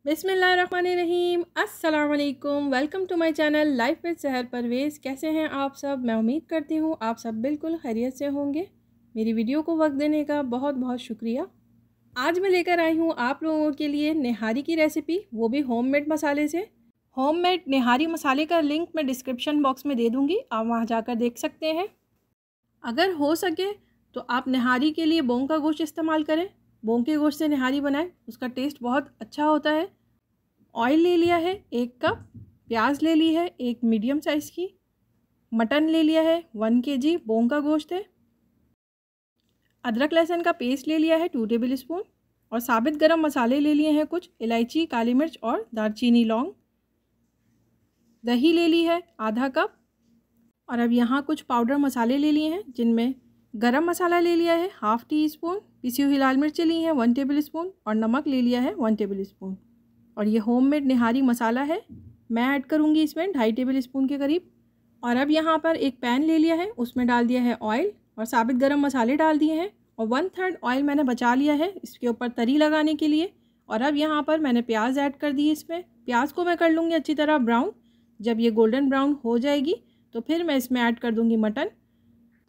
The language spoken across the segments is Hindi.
बिस्मिल्लाहिर्रहमानिर्रहीम। अस्सलाम वालेकुम। Welcome to my channel life with Sahar Parvez. कैसे हैं आप सब? मैं उम्मीद करती हूँ आप सब बिल्कुल खैरियत से होंगे। मेरी वीडियो को वक्त देने का बहुत बहुत शुक्रिया। आज मैं लेकर आई हूँ आप लोगों के लिए निहारी की रेसिपी, वो भी होममेड मसाले से। होममेड निहारी मसाले का लिंक मैं डिस्क्रिप्शन बॉक्स में दे दूँगी, आप वहाँ जाकर देख सकते हैं। अगर हो सके तो आप निहारी के लिए बोंग का गोश्त इस्तेमाल करें। बोंग के गोश्त से निहारी बनाएं, उसका टेस्ट बहुत अच्छा होता है। ऑयल ले लिया है 1 कप, प्याज ले ली है 1 मीडियम साइज़ की, मटन ले लिया है 1 kg बोंग का गोश्त है, अदरक लहसुन का पेस्ट ले लिया है 2 टेबल स्पून और साबित गरम मसाले ले लिए हैं कुछ, इलायची, काली मिर्च और दालचीनी लौंग। दही ले ली है आधा कप। और अब यहाँ कुछ पाउडर मसाले ले लिए हैं, जिनमें गरम मसाला ले लिया है ½ टी स्पून, पिसी हुई लाल मिर्चें ली हैं 1 टेबल स्पून और नमक ले लिया है 1 टेबल स्पून। और ये होममेड निहारी मसाला है, मैं ऐड करूँगी इसमें 2.5 टेबल स्पून के करीब। और अब यहाँ पर एक पैन ले लिया है, उसमें डाल दिया है ऑयल और साबित गरम मसाले डाल दिए हैं और 1/3 ऑयल मैंने बचा लिया है इसके ऊपर तरी लगाने के लिए। और अब यहाँ पर मैंने प्याज ऐड कर दी है। इसमें प्याज को मैं कर लूँगी अच्छी तरह ब्राउन। जब ये गोल्डन ब्राउन हो जाएगी तो फिर मैं इसमें ऐड कर दूँगी मटन।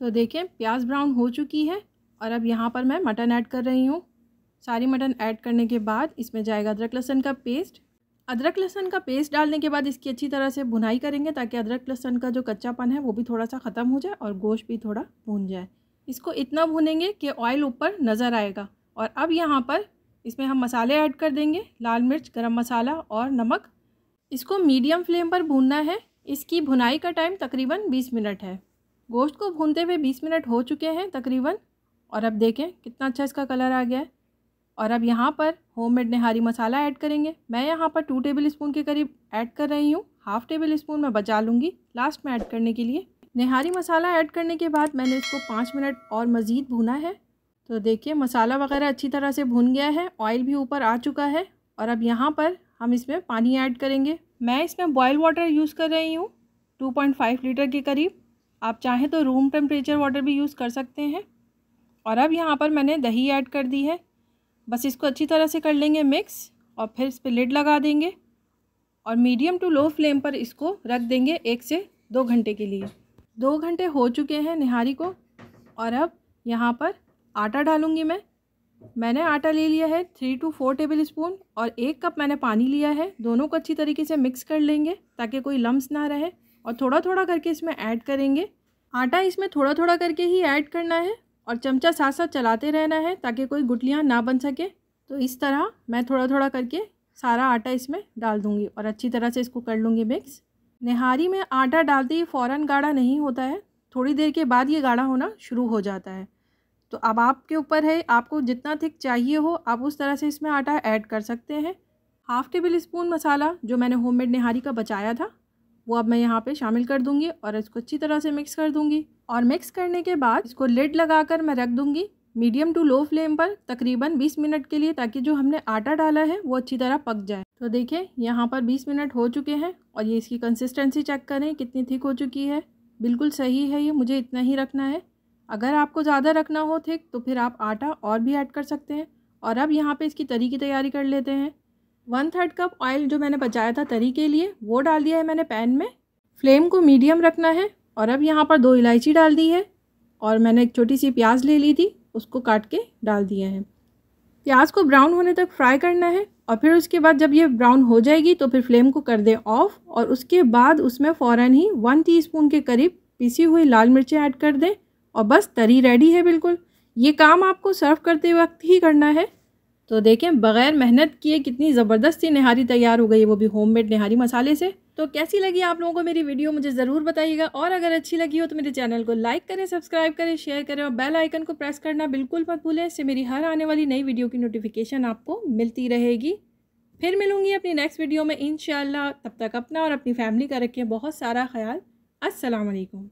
तो देखें प्याज ब्राउन हो चुकी है और अब यहाँ पर मैं मटन ऐड कर रही हूँ। सारी मटन ऐड करने के बाद इसमें जाएगा अदरक लहसुन का पेस्ट। अदरक लहसुन का पेस्ट डालने के बाद इसकी अच्छी तरह से भुनाई करेंगे, ताकि अदरक लहसुन का जो कच्चापन है वो भी थोड़ा सा ख़त्म हो जाए और गोश्त भी थोड़ा भून जाए। इसको इतना भूनेंगे कि ऑयल ऊपर नज़र आएगा। और अब यहाँ पर इसमें हम मसाले ऐड कर देंगे, लाल मिर्च, गरम मसाला और नमक। इसको मीडियम फ्लेम पर भूनना है। इसकी भुनाई का टाइम तकरीबन 20 मिनट है। गोश्त को भूनते हुए 20 मिनट हो चुके हैं तकरीबन। और अब देखें कितना अच्छा इसका कलर आ गया है। और अब यहाँ पर होममेड निहारी मसाला ऐड करेंगे। मैं यहाँ पर 2 टेबल स्पून के करीब ऐड कर रही हूँ, ½ टेबल स्पून मैं बचा लूँगी लास्ट में ऐड करने के लिए। निहारी मसाला ऐड करने के बाद मैंने इसको 5 मिनट और मज़ीद भुना है। तो देखिए मसाला वगैरह अच्छी तरह से भुन गया है, ऑयल भी ऊपर आ चुका है। और अब यहाँ पर हम इसमें पानी ऐड करेंगे। मैं इसमें बॉयल वाटर यूज़ कर रही हूँ 2.5 लीटर के करीब। आप चाहें तो रूम टेम्परेचर वाटर भी यूज़ कर सकते हैं। और अब यहाँ पर मैंने दही ऐड कर दी है। बस इसको अच्छी तरह से कर लेंगे मिक्स और फिर इस पर लिड लगा देंगे और मीडियम टू लो फ्लेम पर इसको रख देंगे 1 से 2 घंटे के लिए। 2 घंटे हो चुके हैं निहारी को। और अब यहाँ पर आटा डालूँगी मैंने आटा ले लिया है 3 to 4 टेबल स्पून और 1 कप मैंने पानी लिया है। दोनों को अच्छी तरीके से मिक्स कर लेंगे ताकि कोई लम्स ना रहे और थोड़ा थोड़ा करके इसमें ऐड करेंगे। आटा इसमें थोड़ा थोड़ा करके ही ऐड करना है और चमचा साथ साथ चलाते रहना है ताकि कोई गुठलियाँ ना बन सके। तो इस तरह मैं थोड़ा थोड़ा करके सारा आटा इसमें डाल दूँगी और अच्छी तरह से इसको कर लूँगी मिक्स। निहारी में आटा डालते ही फ़ौरन गाढ़ा नहीं होता है, थोड़ी देर के बाद ये गाढ़ा होना शुरू हो जाता है। तो अब आपके ऊपर है, आपको जितना थिक चाहिए हो आप उस तरह से इसमें आटा ऐड कर सकते हैं। ½ टेबल स्पून मसाला जो मैंने होममेड निहारी का बचाया था वो अब मैं यहाँ पे शामिल कर दूँगी और इसको अच्छी तरह से मिक्स कर दूँगी। और मिक्स करने के बाद इसको लिड लगाकर मैं रख दूँगी मीडियम टू लो फ्लेम पर तकरीबन 20 मिनट के लिए, ताकि जो हमने आटा डाला है वो अच्छी तरह पक जाए। तो देखिए यहाँ पर 20 मिनट हो चुके हैं और ये इसकी कंसिस्टेंसी चेक करें कितनी थिक हो चुकी है। बिल्कुल सही है, ये मुझे इतना ही रखना है। अगर आपको ज़्यादा रखना हो थिक तो फिर आप आटा और भी ऐड कर सकते हैं। और अब यहाँ पे इसकी तरी की तैयारी कर लेते हैं। 1/3 कप ऑयल जो मैंने बचाया था तरी के लिए वो डाल दिया है मैंने पैन में। फ्लेम को मीडियम रखना है। और अब यहाँ पर 2 इलायची डाल दी है और मैंने एक छोटी सी प्याज ले ली थी, उसको काट के डाल दिया है। प्याज को ब्राउन होने तक फ्राई करना है और फिर उसके बाद जब ये ब्राउन हो जाएगी तो फिर फ्लेम को कर दें ऑफ और उसके बाद उसमें फ़ौरन ही 1 टीस्पून के करीब पिसी हुई लाल मिर्चें ऐड कर दें और बस तरी रेडी है बिल्कुल। ये काम आपको सर्व करते वक्त ही करना है। तो देखें बग़ैर मेहनत किए कितनी ज़बरदस्त सी निहारी तैयार हो गई, वो भी होममेड निहारी मसाले से। तो कैसी लगी आप लोगों को मेरी वीडियो मुझे ज़रूर बताइएगा और अगर अच्छी लगी हो तो मेरे चैनल को लाइक करें, सब्सक्राइब करें, शेयर करें और बेल आइकन को प्रेस करना बिल्कुल मत भूलें। इससे मेरी हर आने वाली नई वीडियो की नोटिफिकेशन आपको मिलती रहेगी। फिर मिलूँगी अपनी नेक्स्ट वीडियो में इंशाअल्लाह। तब तक अपना और अपनी फैमिली का रखें बहुत सारा ख्याल। अस्सलाम वालेकुम।